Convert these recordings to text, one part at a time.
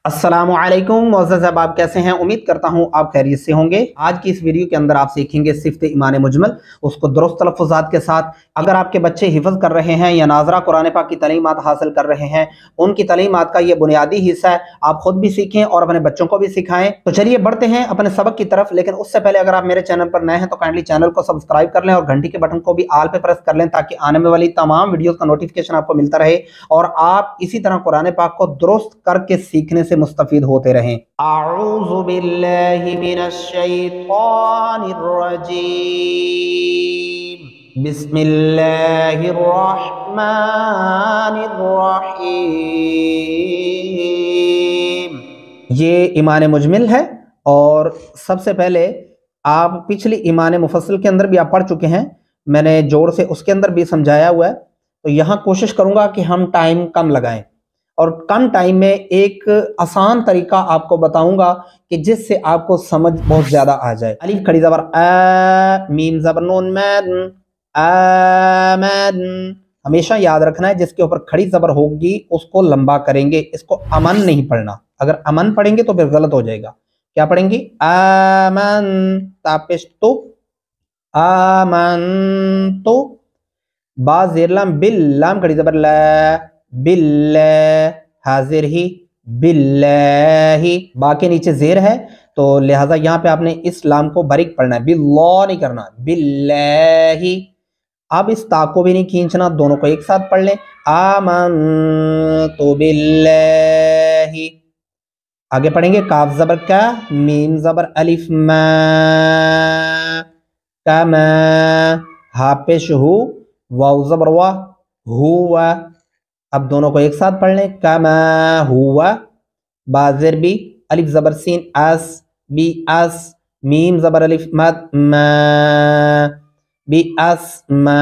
अस्सलामुअलैकुम मुअज़्ज़ज़ अहबाब, कैसे हैं? उम्मीद करता हूं आप खैरियत से होंगे। आज की इस वीडियो के अंदर आप सीखेंगे सिफ़त ईमान मुजमल, उसको दुरुस्त तलफ़्फ़ुज़ात के साथ। अगर आपके बच्चे हिफ़्ज़ कर रहे हैं या नाज़रा कुरान पाक की तालीमात हासिल कर रहे हैं, उनकी तालीमात का ये बुनियादी हिस्सा है। आप खुद भी सीखें और अपने बच्चों को भी सिखाएं। तो चलिए बढ़ते हैं अपने सबक की तरफ। लेकिन उससे पहले अगर आप मेरे चैनल पर नए हैं तो काइंडली चैनल को सब्सक्राइब कर लें और घंटी के बटन को भी आल पे प्रेस कर लें, ताकि आने वाली तमाम वीडियोस का नोटिफिकेशन आपको मिलता रहे और आप इसी तरह कुरान पाक को दुरुस्त करके सीखने से मुस्तफीद होते रहें। अऊज़ु बिल्लाहि मिनश शैतानिर रजीम, बिस्मिल्लाहिर रहमानिर रहीम। ये ईमान मुजमिल है और सबसे पहले आप पिछली ईमान मुफस्सल के अंदर भी आप पढ़ चुके हैं, मैंने जोड़ से उसके अंदर भी समझाया हुआ है। तो यहाँ कोशिश करूंगा कि हम टाइम कम लगाएं और कम टाइम में एक आसान तरीका आपको बताऊंगा कि जिससे आपको समझ बहुत ज्यादा आ जाए। अलिफ खड़ी ज़बर आ, मीम ज़बर नून मैन, आमन। हमेशा याद रखना है जिसके ऊपर खड़ी ज़बर होगी उसको लंबा करेंगे, इसको अमन नहीं पढ़ना। अगर अमन पढ़ेंगे तो फिर गलत हो जाएगा। क्या पढ़ेंगे? आमन तापिश तो, आमन तो। बा ज़ेर लाम बिल, लाम खड़ी ज़बर ला, बिल्ला, हाजिर ही, बिल्लाही। बा के नीचे ज़ेर है तो लिहाजा यहाँ पे आपने इस लाम को बारीक पढ़ना है, बिल्ला नहीं करना, बिल्लाही। अब इस ता को भी नहीं खींचना, दोनों को एक साथ पढ़ लें, आमन्तु बिल्लाही। आगे पढ़ेंगे काफ ज़बर का, मीम ज़बर अलिफ मा, कमा, हा पेश हु, वाव ज़बर वा, हुआ। अब दोनों को एक साथ पढ़ लें, कमा हुआ। बाज़िर भी, अलिफ ज़बर सीन अस, बी अस, मीम ज़बर अलिफ मद मा, बी अस मा।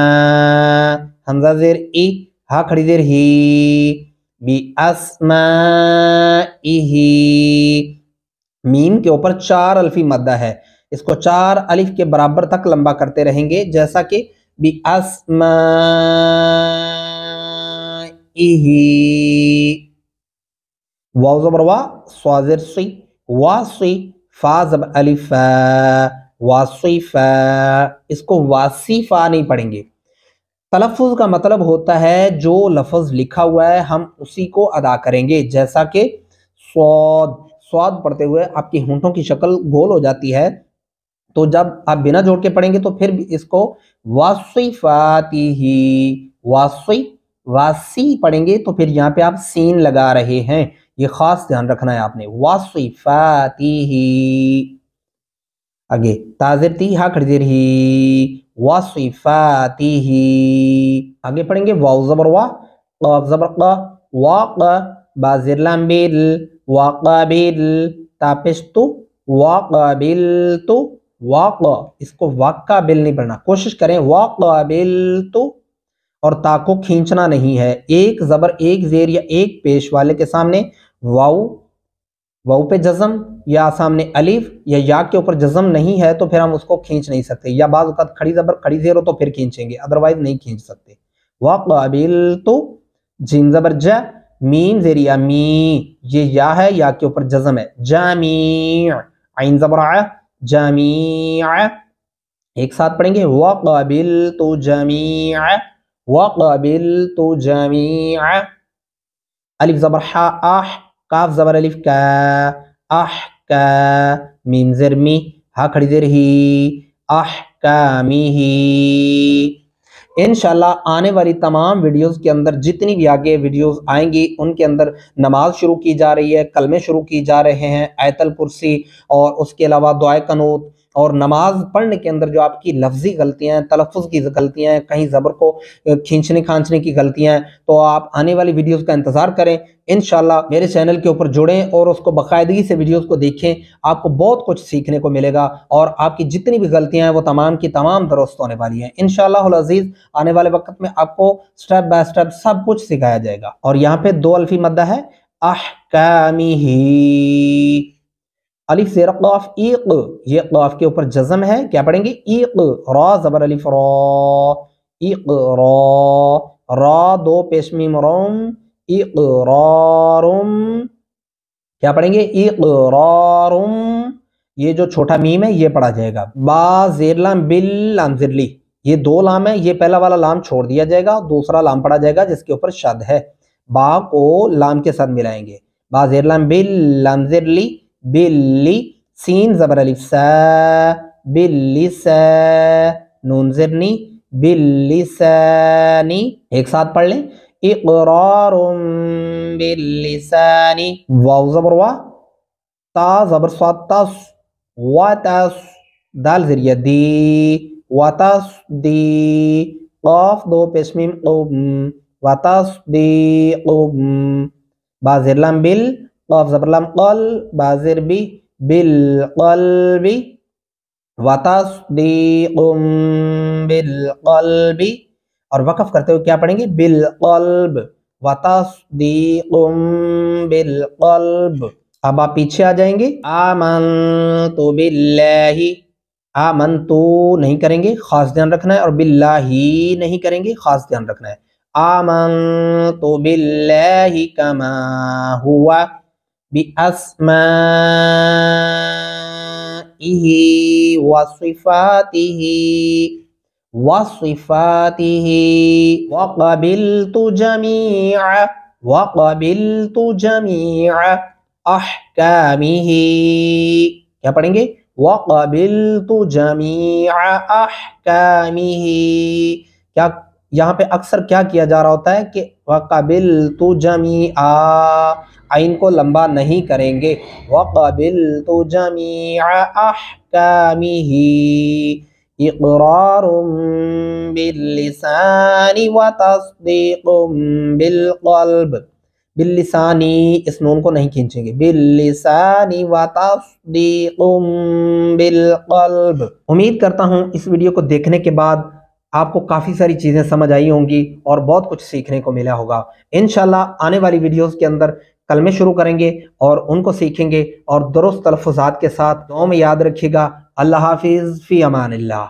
हमज़ा ज़ेर ई, हा खड़ी ज़ेर ही, बी अस मा इही। मीम के ऊपर 4 अल्फी मद्दा है, इसको 4 अलिफ के बराबर तक लंबा करते रहेंगे, जैसा कि बी अस्मा इही। वाव ज़बर वा, स्वाज़िर सी, वासी, फा ज़बर अलिफा, वासीफा। इसको वासीफा नहीं पढ़ेंगे। तलफ़्फ़ुज़ का मतलब होता है जो लफ्ज़ लिखा हुआ है हम उसी को अदा करेंगे, जैसा कि स्वाद। स्वाद पढ़ते हुए आपकी होंठों की शक्ल गोल हो जाती है, तो जब आप बिना जोड़ के पढ़ेंगे तो फिर भी इसको वासिफातिही, वासी वासी पढ़ेंगे तो फिर यहाँ पे आप सीन लगा रहे हैं, ये खास ध्यान रखना है आपने। वासिफातिही। आगे ताज़िर ती, हा खड़ी ज़ेर ही, वासिफातिही। आगे पढ़ेंगे वाव ज़बर वा, क़ाफ ज़बर क़ा, वाक़, बा ज़ेर लाम बिल, वाक़बिल, तापिश तु, वाक़बिलतु, वाक़। इसको वाक़ा बिल नहीं पढ़ना, कोशिश करें वाक़बिलतु। और ता को खींचना नहीं है, एक ज़बर एक ज़ेर या एक पेश वाले के सामने वाव, वाव पे जज़म या सामने अलिफ या या के ऊपर जज़म नहीं है तो फिर हम उसको खींच नहीं सकते, या बाज़ औक़ात खड़ी ज़बर खड़ी ज़ेर हो तो फिर खींचेंगे, अदरवाइज नहीं खींच सकते। वाक़बिलतु, जीम ज़बर जा, मीम ज़ेर या मी, ये या है, या के ऊपर जज़म है, जामी, आइन ज़बर आ, जामीअ। एक साथ पढ़ेंगे वक़बिलतु जमीअ, वक़बिलतु जमीअ। अलिफ ज़बर हा, आह, काफ ज़बर अलिफ का, आह का, मीम ज़ेर मी, हा खड़ी ज़ेर ही, अहकामिही। इंशाल्लाह आने वाली तमाम वीडियोस के अंदर जितनी भी आगे वीडियोस आएंगी उनके अंदर नमाज शुरू की जा रही है, कलमे शुरू की जा रहे हैं, आयतल कुर्सी और उसके अलावा दुआए कनूत। और नमाज पढ़ने के अंदर जो आपकी लफ्जी गलतियां हैं, तलफ़्फ़ुज़ की गलतियां हैं, कहीं ज़बर को खींचने खांचने की गलतियां हैं, तो आप आने वाली वीडियोस का इंतज़ार करें। इंशाल्लाह मेरे चैनल के ऊपर जुड़ें और उसको बाकायदगी से वीडियोस को देखें, आपको बहुत कुछ सीखने को मिलेगा और आपकी जितनी भी गलतियां हैं वो तमाम की तमाम दुरुस्त होने वाली हैं इंशाअल्लाहुल अज़ीज़। आने वाले वक्त में आपको स्टेप बाय स्टेप सब कुछ सिखाया जाएगा। और यहाँ पे 2 अल्फी मद्दा है, अहकामिही। अलिफ ज़ेर क़ाफ इक़, ये क़ाफ के ऊपर जज़म है, क्या पढ़ेंगे? इक़, रा ज़बर अलिफ रा, इक़रा, रा 2 पेश मीम रोम, इक़रारुम। क्या पढ़ेंगे इक़रारुम, ये जो छोटा मीम है ये पढ़ा जाएगा। बा ज़ेर लाम बिल लाम ज़िरली, ये दो लाम है, ये पहला वाला लाम छोड़ दिया जाएगा, दूसरा लाम पढ़ा जाएगा जिसके ऊपर शद है। बा को लाम के साथ मिलाएंगे। बा ज़ेर लाम बिल लाम ज़िरली बिल्ली, सीन ज़बर अलिफ सा बिल्ली सा, नून ज़िरनी बिल्लिसानी। एक साथ पढ़ लें इक़रारुम बिल्लिसानी। वाव ज़बर वा, ता ज़बर स्वाद तस, वतस, दाल ज़रिया दी, वतस दी, क़ाफ दो पेश मीम क़ुम, वतस दी क़ुम। बा ज़ेर लाम बिल, क़ाफ ज़बर लाम क़ल, बा ज़ेर बी बिल क़ल्बी, वतस्दीक़ुम बिलक़ल्बी। और वक़फ़ करते हुए क्या पढ़ेंगे बिलक़ल्ब, वतस्दीक़ुम बिलक़ल्ब। अब आप पीछे आ जाएंगे आमन्तु बिल्लाहि, आमन्तु नहीं करेंगे, खास ध्यान रखना है, और बिल्लाहि नहीं करेंगे, खास ध्यान रखना है। आमन्तु बिल्लाहि कमा हुवा बिअस्माइही वसिफ़ातिही वसिफ़ातिही वक़बिलतु जमीअ अहकामिही। क्या पढ़ेंगे वक़बिलतु जमीअ अहकामिही। क्या यहाँ पे अक्सर क्या किया जा रहा होता है कि वक़बिलतु जमीअ, आइन को लंबा नहीं करेंगे। वक़बिलतु जमीअ अहकामिही इक़रारुम बिल्लिसानी व तस्दीक़ुम बिलक़ल्ब। बिल्लिसानी, इस नून को नहीं खींचेंगे, बिल्लिसानी व तस्दीक़ुम बिलक़ल्ब। उम्मीद करता हूँ इस वीडियो को देखने के बाद आपको काफ़ी सारी चीज़ें समझ आई होंगी और बहुत कुछ सीखने को मिला होगा। इंशाल्लाह आने वाली वीडियोस के अंदर कलमे शुरू करेंगे और उनको सीखेंगे और दुरुस्त तलफ़्फ़ुज़ात के साथ। दुआ में याद रखिएगा। अल्लाह हाफ़िज़, फ़ी अमानिल्लाह।